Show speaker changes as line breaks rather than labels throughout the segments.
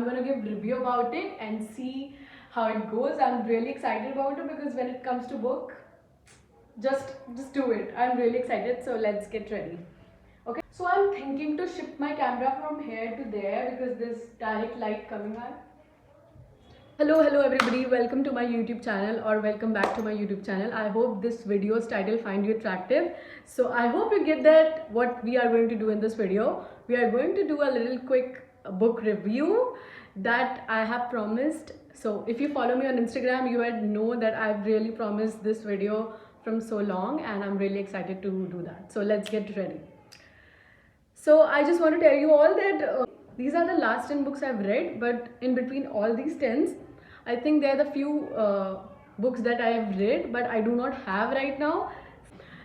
going to give review about it and see how it goes. I'm really excited about it because when it comes to book, just do it. I'm really excited, so let's get ready. Okay, so I'm thinking to shift my camera from here to there because there's direct light coming on. Hello everybody, welcome to my YouTube channel, or welcome back to my YouTube channel. I hope this video's title find you attractive. So I hope you get that what we are going to do in this video. We are going to do a little quick book review that I have promised. So if you follow me on Instagram, you would know that I've really promised this video from so long, and I'm really excited to do that. So let's get ready. So I just want to tell you all that these are the last 10 books I've read, but in between all these 10s, I think there are the few books that I have read, but I do not have right now.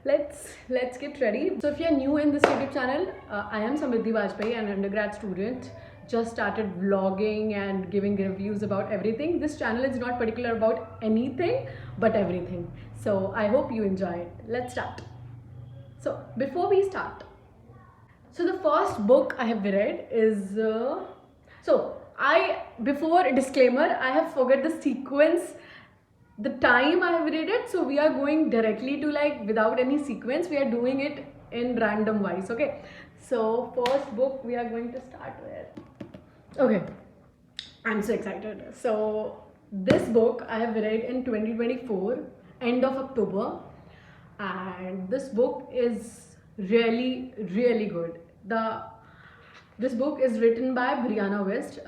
Let's get ready. So if you're new in this YouTube channel, I am Samriddhi Vajpayee, an undergrad student. Just started vlogging and giving reviews about everything. This channel is not particular about anything, but everything. So I hope you enjoy it. Let's start. So before we start, so the first book I have read is, before a disclaimer, I have forgot the sequence, the time I have read it. So we are going directly to without any sequence, we are doing it in random wise, okay? So first book we are going to start with. Okay, I'm so excited. So this book I have read in 2024, end of October, and this book is really good. This book is written by Brianna West.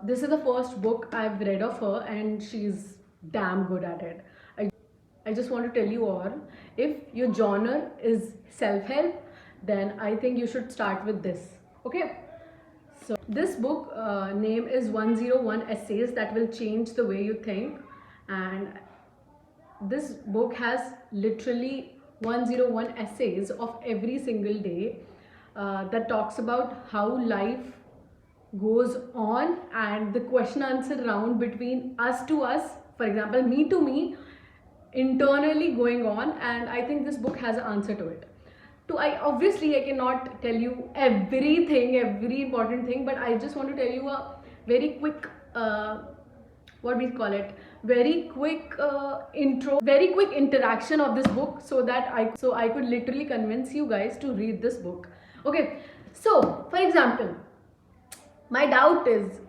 This is the first book I've read of her, and she's damn good at it. I just want to tell you all, if your genre is self-help, then I think you should start with this, okay? So this book name is 101 Essays That Will Change the Way You Think, and this book has literally 101 essays of every single day that talks about how life goes on and the question answer round between us to us, for example me to me, internally going on. And I think this book has an answer to it. Obviously I cannot tell you everything, every important thing, but I just want to tell you a very quick what we call it, very quick very quick interaction of this book, so that I could literally convince you guys to read this book. Okay, so for example, my doubt is,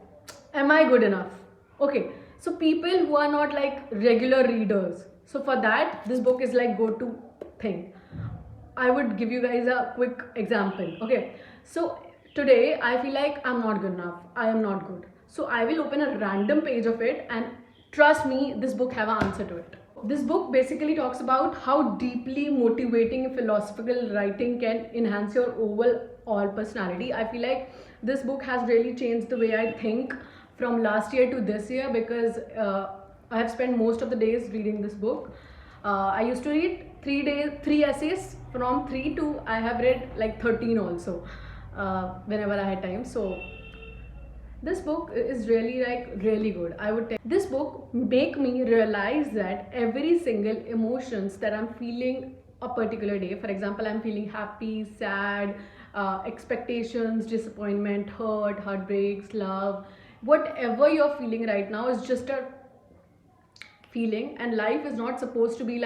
am I good enough? Okay, so people who are not regular readers, so for that this book is go-to thing. I would give you guys a quick example. Okay, so today I feel like I'm not good enough, I am not good, so I will open a random page of it, and trust me, this book have an answer to it. This book basically talks about how deeply motivating philosophical writing can enhance your overall personality. I feel like this book has really changed the way I think from last year to this year, because I have spent most of the days reading this book. I used to read 3 essays, from 3 to I have read 13 also whenever I had time. So this book is really really good. I would tell this book make me realize that every single emotions that I'm feeling a particular day, for example I'm feeling happy, sad, expectations, disappointment, hurt, heartbreaks, love, whatever you're feeling right now is just a feeling, and life is not supposed to be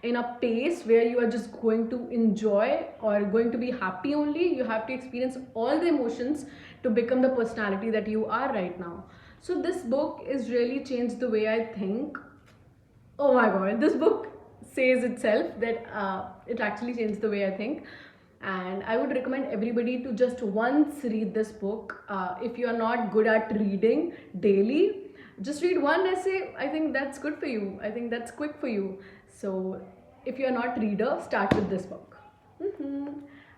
in a pace where you are just going to enjoy or going to be happy only. You have to experience all the emotions to become the personality that you are right now. So this book is really changed the way I think. Oh my god, this book says itself that it actually changed the way I think, and I would recommend everybody to just once read this book. If you are not good at reading daily, just read one essay. I think that's good for you. I think that's quick for you. So if you are not reader, start with this book.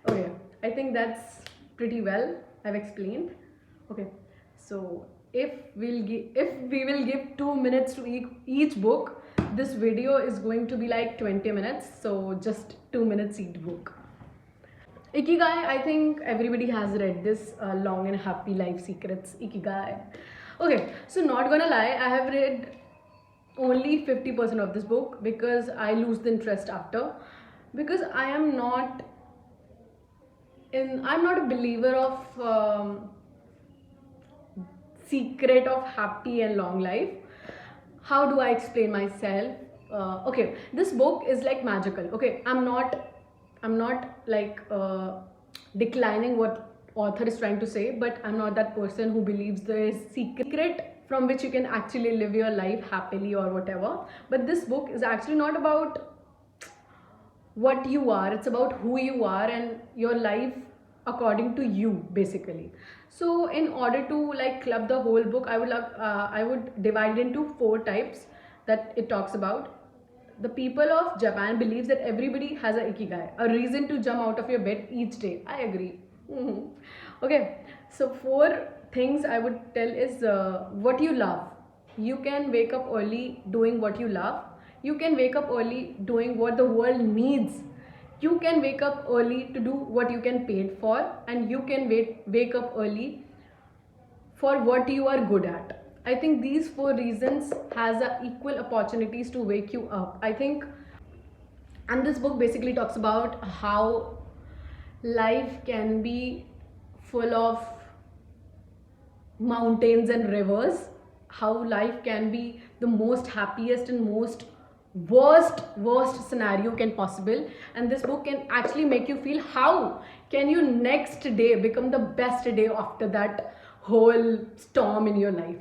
Okay, I think that's pretty well I've explained. Okay, so if we will give 2 minutes to each book, this video is going to be 20 minutes, so just 2 minutes each book. Ikigai, I think everybody has read this, Long and Happy Life Secrets, Ikigai. Okay, so not gonna lie, I have read only 50% of this book because I lose the interest after, because I'm not a believer of secret of happy and long life. How do I explain myself? Okay, this book is like magical. Okay, I'm not like declining what author is trying to say, but I'm not that person who believes there is secret from which you can actually live your life happily or whatever. But this book is actually not about what you are, it's about who you are and your life according to you, basically. So in order to like club the whole book, I would divide it into 4 types that it talks about. The people of Japan believes that everybody has a ikigai, a reason to jump out of your bed each day. I agree. Okay, so 4 things I would tell is what you love. You can wake up early doing what you love. You can wake up early doing what the world needs. You can wake up early to do what you can paid for, and you can wake up early for what you are good at. I think these 4 reasons has equal opportunities to wake you up. I think, and this book basically talks about how life can be full of mountains and rivers, how life can be the most happiest and most worst scenario can possible, and this book can actually make you feel how can you next day become the best day after that whole storm in your life.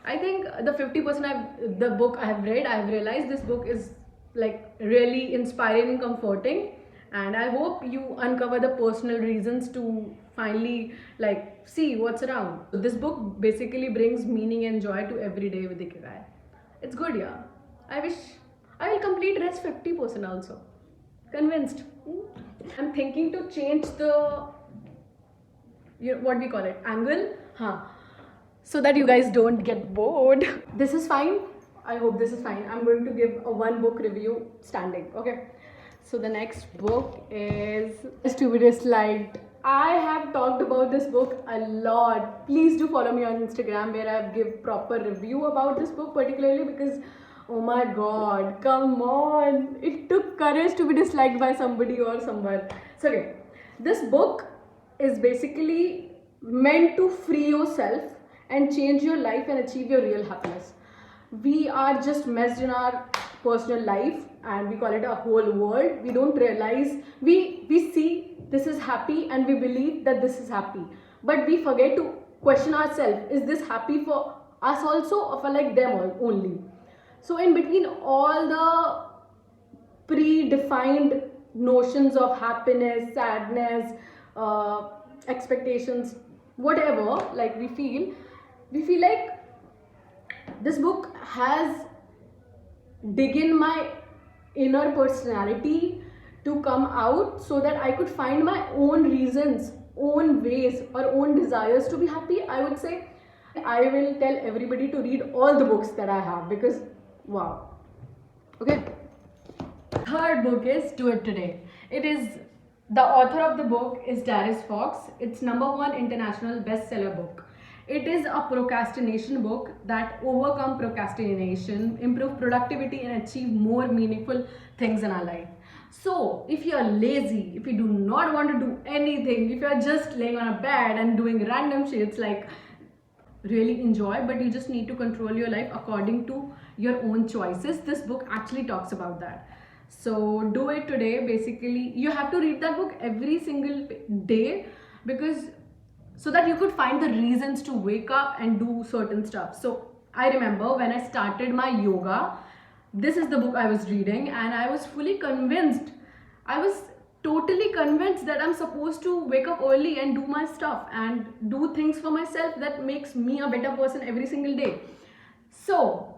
I think the 50% the book I have read, I have realized this book is like really inspiring and comforting, and I hope you uncover the personal reasons to finally like see what's around. So this book basically brings meaning and joy to every day with Ikigai. It's good, yeah. I wish I will complete rest 50% also. Convinced. I'm thinking to change the, what we call it, angle, so that you guys don't get bored. This is fine. I hope this is fine. I'm going to give a 1 book review standing. Okay. So the next book is Stupidest Light. I have talked about this book a lot. Please do follow me on Instagram where I give proper review about this book particularly, because oh my god, come on. It took courage to be disliked by somebody or somewhere. So okay, this book is basically meant to free yourself and change your life and achieve your real happiness. We are just messed in our personal life and we call it a whole world. We don't realize, we see this is happy and we believe that this is happy, but we forget to question ourselves, is this happy for us also or for like them only? So in between all the predefined notions of happiness, sadness, expectations, whatever, like we feel like this book has dig in my inner personality to come out so that I could find my own reasons, own ways or own desires to be happy. I would say I will tell everybody to read all the books that I have because wow. Okay. Third book is Do It Today. It is, the author of the book is Darius Fox. It's #1 international bestseller book. It is a procrastination book that overcome procrastination, improve productivity and achieve more meaningful things in our life. So if you are lazy, if you do not want to do anything, if you are just laying on a bed and doing random shit, like really enjoy, but you just need to control your life according to your own choices, this book actually talks about that. So Do It Today, basically you have to read that book every single day, because so that you could find the reasons to wake up and do certain stuff. So I remember when I started my yoga, this is the book I was reading and I was fully convinced, I was totally convinced that I'm supposed to wake up early and do my stuff and do things for myself that makes me a better person every single day. So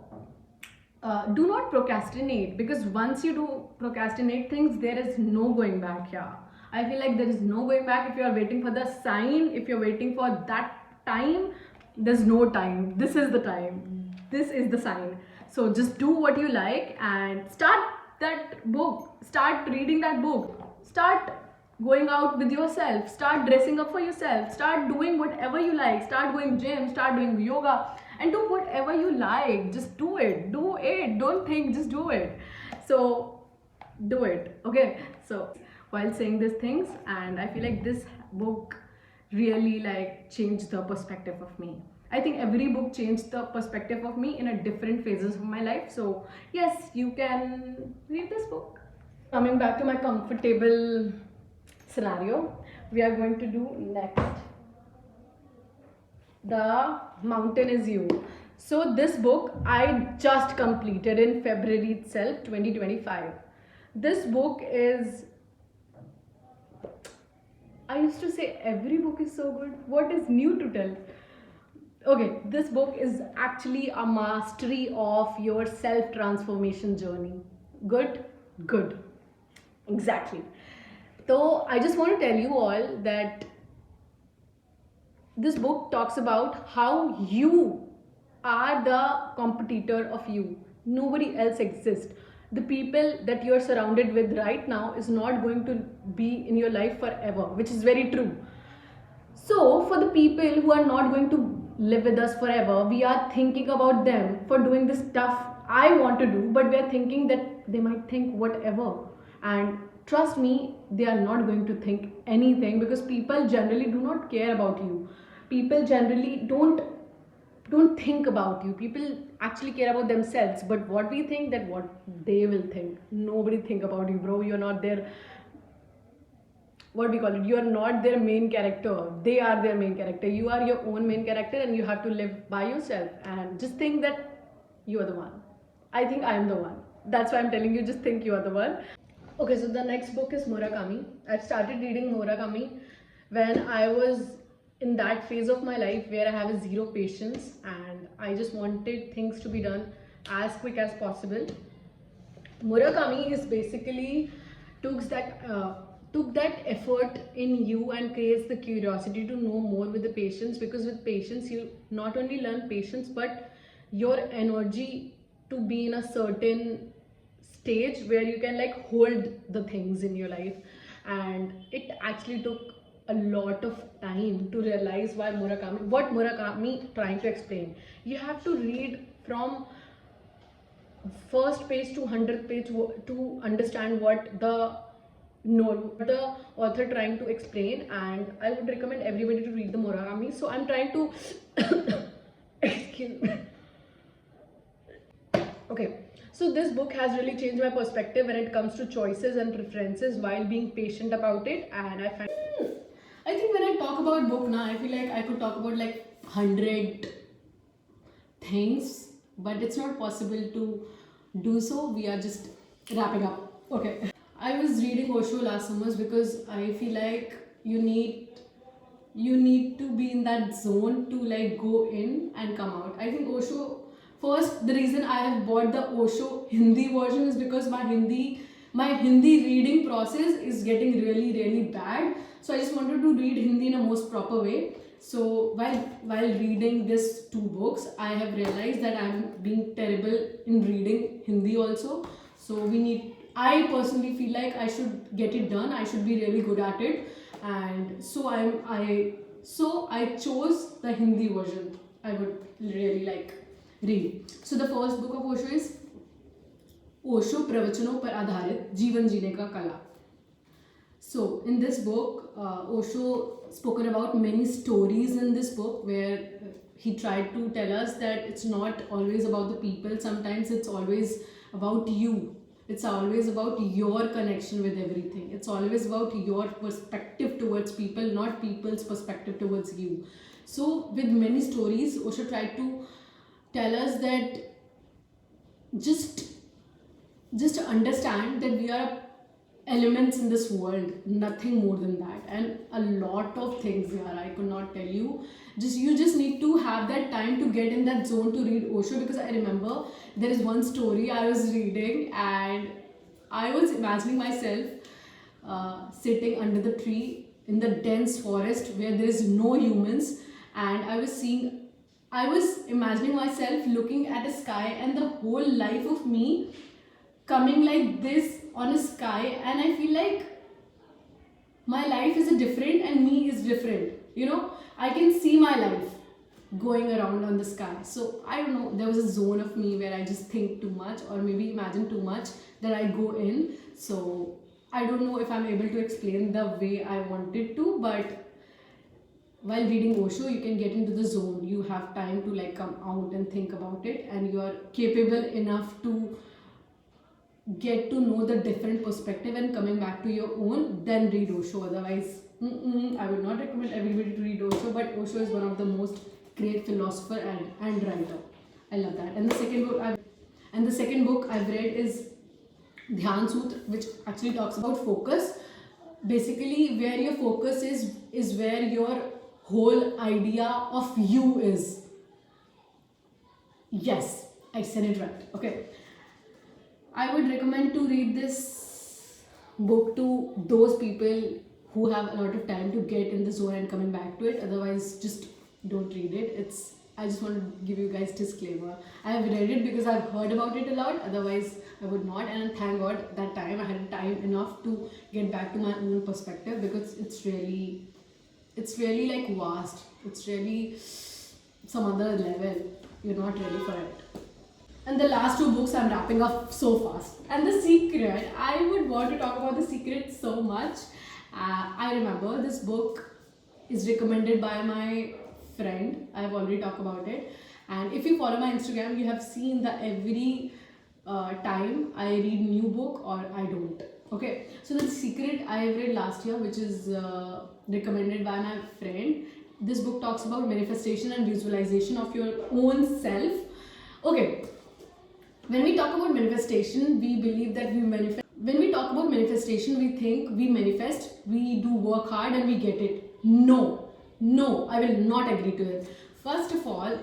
do not procrastinate, because once you do procrastinate things, there is no going back here. I feel like there is no going back. If you are waiting for the sign, if you're waiting for that time, there's no time. This is the time. This is the sign. So just do what you like and start that book. Start reading that book. Start going out with yourself. Start dressing up for yourself. Start doing whatever you like. Start going gym. Start doing yoga. And do whatever you like. Just do it. Do it. Don't think. Just do it. So do it. Okay. So while saying these things, and I feel like this book really like changed the perspective of me. I think every book changed the perspective of me in a different phases of my life. So yes, you can read this book. Coming back to my comfortable scenario, we are going to do next. The Mountain Is You. So this book I just completed in February itself, 2025. This book is, I used to say every book is so good. What is new to tell? Okay, this book is actually a mastery of your self transformation journey. Good? Good. Exactly. So I just want to tell you all that this book talks about how you are the competitor of you. Nobody else exists. The people that you're surrounded with right now is not going to be in your life forever, which is very true. So, for the people who are not going to live with us forever, we are thinking about them for doing the stuff I want to do, but we are thinking that they might think whatever. And trust me, they are not going to think anything, because people generally do not care about you. People generally don't think about you. People actually care about themselves, but what we think, that what they will think. Nobody think about you, bro. You're not their, what we call it, you are not their main character, they are their main character. You are your own main character, and you have to live by yourself, and just think that you are the one. I think I am the one. That's why I'm telling you, just think you are the one. Okay, so the next book is Murakami. I started reading Murakami when I was in that phase of my life where I have a zero patience, and I just wanted things to be done as quick as possible. Murakami is basically took that effort in you and creates the curiosity to know more with the patience, because with patience you not only learn patience, but your energy to be in a certain stage where you can like hold the things in your life. And it actually took a lot of time to realize what Murakami trying to explain. You have to read from first page to 100th page to understand what the author trying to explain. And I would recommend everybody to read the Murakami. So I'm trying to excuse me. Okay, so this book has really changed my perspective when it comes to choices and preferences while being patient about it. And I think when I talk about book now, I feel like I could talk about like 100 things, but it's not possible to do so. We are just wrapping up. Okay. I was reading Osho last summers because I feel like you need to be in that zone to like go in and come out. I think Osho, first, the reason I have bought the Osho Hindi version is because my Hindi reading process is getting really bad. So I just wanted to read Hindi in a most proper way. So while reading these two books, I have realized that I'm being terrible in reading Hindi also. So I personally feel like I should get it done. I should be really good at it. And so I chose the Hindi version. I would really like read. So the first book of Osho is Osho प्रवचनों पर आधारित जीवन जीने का कला. So in this book, Osho spoken about many stories in this book where he tried to tell us that it's not always about the people. Sometimes it's always about you. It's always about your connection with everything. It's always about your perspective towards people, not people's perspective towards you. So with many stories, Osho tried to tell us that just understand that we are elements in this world, nothing more than that, and a lot of things here I could not tell you. You just need to have that time to get in that zone to read Osho, because I remember there is one story I was reading and I was imagining myself sitting under the tree in the dense forest where there is no humans, and I was imagining myself looking at a sky and the whole life of me coming like this on a sky, and I feel like my life is different and me is different. I can see my life going around on the sky. So I don't know, there was a zone of me where I just think too much or maybe imagine too much that I go in. So I don't know if I'm able to explain the way I wanted to, but while reading Osho, you can get into the zone. You have time to like come out and think about it, and you are capable enough to get to know the different perspective and coming back to your own. Then read Osho. Otherwise, I would not recommend everybody to read Osho, but Osho is one of the most great philosopher and writer. I love that. And the second book I've read is Dhyan Sutra, which actually talks about focus. Basically, where your focus is where your whole idea of you is. Yes, I said it right. Okay. I would recommend to read this book to those people who have a lot of time to get in the zone and coming back to it. Otherwise, just don't read it. I just want to give you guys disclaimer. I have read it because I've heard about it a lot. Otherwise, I would not. And thank God that time I had time enough to get back to my own perspective, because it's really like vast. It's really some other level. You're not ready for it. And the last two books I'm wrapping up so fast. And The Secret, I would want to talk about The Secret so much. I remember this book is recommended by my friend. I've already talked about it. And if you follow my Instagram, you have seen that every time I read new book or I don't. Okay, so The Secret I read last year, which is recommended by my friend. This book talks about manifestation and visualization of your own self. Okay, when we talk about manifestation, we believe that we manifest. When we talk about manifestation, we think we manifest, we do work hard and we get it. No, I will not agree to it. First of all,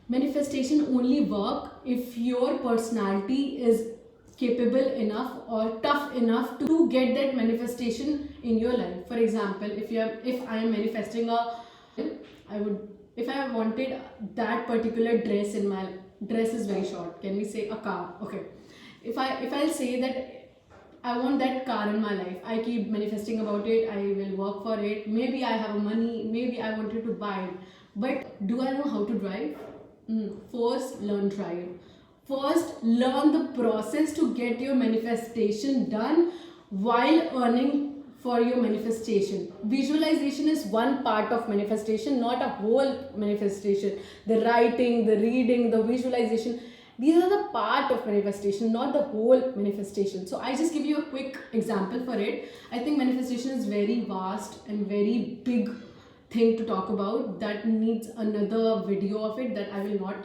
manifestation only work if your personality is capable enough or tough enough to get that manifestation in your life. For example, if I am manifesting if I wanted that particular dress in my dress is very short. Can we say a car? Okay. If I'll say that I want that car in my life, I keep manifesting about it. I will work for it. Maybe I have money. Maybe I wanted to buy it. But do I know how to drive? First, learn drive. First, learn the process to get your manifestation done while earning for your manifestation. Visualization is one part of manifestation, not a whole manifestation. The writing, the reading, the visualization, these are the part of manifestation, not the whole manifestation. So I just give you a quick example for it. I think manifestation is very vast and very big thing to talk about that needs another video of it that I will not,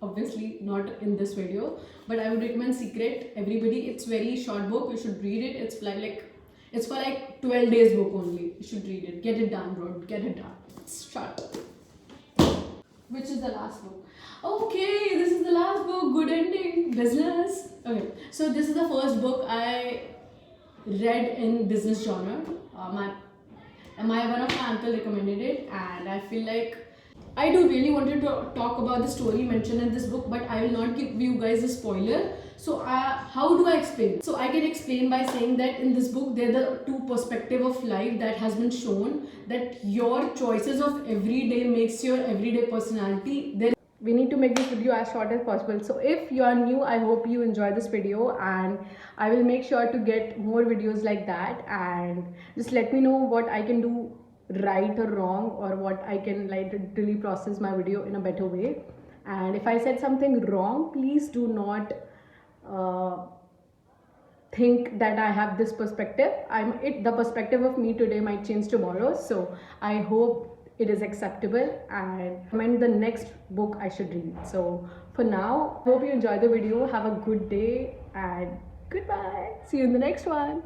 obviously not in this video, but I would recommend Secret. Everybody, it's very short book, you should read it. It's for like 12 days book only. You should read it. Get it done, bro. Get it done. It's short. Which is the last book? Okay, this is the last book. Good ending. Business. Okay, so this is the first book I read in business genre. One of my uncle recommended it, and I feel like I do really wanted to talk about the story mentioned in this book, but I will not give you guys a spoiler. So how do I explain? So I can explain by saying that in this book, there are the two perspectives of life that has been shown, that your choices of every day makes your everyday personality. We need to make this video as short as possible. So if you are new, I hope you enjoy this video, and I will make sure to get more videos like that, and just let me know what I can do right or wrong, or what I can like really process my video in a better way. And if I said something wrong, please do not think that I have this perspective. The perspective of me today might change tomorrow, so I hope it is acceptable, and recommend the next book I should read. So for now, hope you enjoy the video. Have a good day and goodbye. See you in the next one.